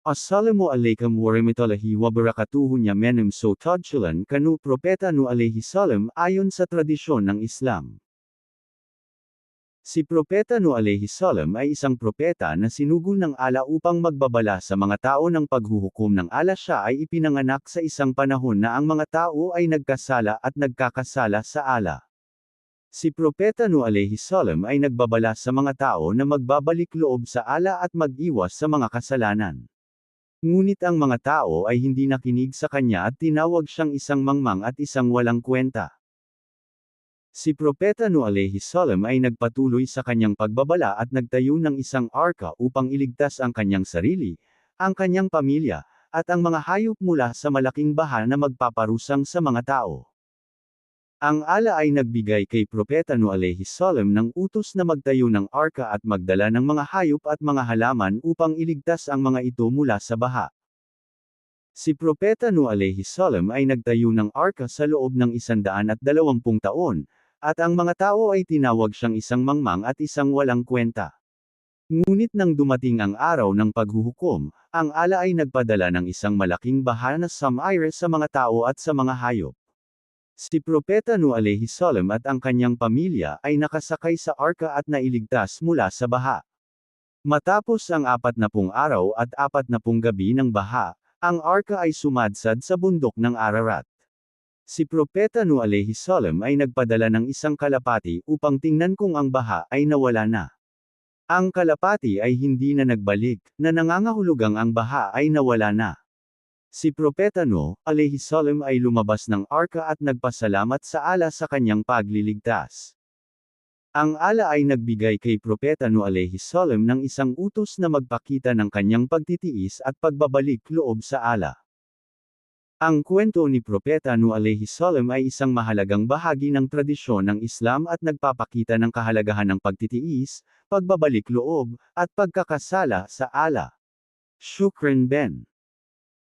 Assalamu alaikum warahmatullahi wabarakatuh nya menem so tadchulan kanu propeta nu alaihi salam ayon sa tradisyon ng Islam. Si Propeta nu alaihi salam ay isang propeta na sinugol ng Allah upang magbabala sa mga tao ng paghuhukom ng Allah. Siya ay ipinanganak sa isang panahon na ang mga tao ay nagkasala at nagkakasala sa Allah. Si Propeta nu alaihi salam ay nagbabala sa mga tao na magbabalik loob sa Allah at mag-iwas sa mga kasalanan. Ngunit ang mga tao ay hindi nakinig sa kanya at tinawag siyang isang mangmang at isang walang kwenta. Si Propeta nu alaihi salam ay nagpatuloy sa kanyang pagbabala at nagtayo ng isang arka upang iligtas ang kanyang sarili, ang kanyang pamilya, at ang mga hayop mula sa malaking baha na magpaparusang sa mga tao. Ang Allah ay nagbigay kay Propeta nu alaihi salam ng utos na magtayo ng arka at magdala ng mga hayop at mga halaman upang iligtas ang mga ito mula sa baha. Si Propeta nu alaihi salam ay nagtayo ng arka sa loob ng 120 taon, at ang mga tao ay tinawag siyang isang mangmang at isang walang kwenta. Ngunit nang dumating ang araw ng paghuhukom, ang Allah ay nagpadala ng isang malaking baha na sumire sa mga tao at sa mga hayop. Si Propeta nu alaihi salam at ang kanyang pamilya ay nakasakay sa arka at nailigtas mula sa baha. Matapos ang 40 araw at 40 gabi ng baha, ang arka ay sumadsad sa bundok ng Ararat. Si Propeta nu alaihi salam ay nagpadala ng isang kalapati upang tingnan kung ang baha ay nawala na. Ang kalapati ay hindi na nagbalik, na nangangahulugang ang baha ay nawala na. Si Propeta nu alaihi salam ay lumabas ng arka at nagpasalamat sa Allah sa kanyang pagliligtas. Ang Allah ay nagbigay kay Propeta nu alaihi salam ng isang utos na magpakita ng kanyang pagtitiis at pagbabalik loob sa Allah. Ang kwento ni Propeta nu alaihi salam ay isang mahalagang bahagi ng tradisyon ng Islam at nagpapakita ng kahalagahan ng pagtitiis, pagbabalik loob, at pagkakasala sa Allah. Shukran Ben.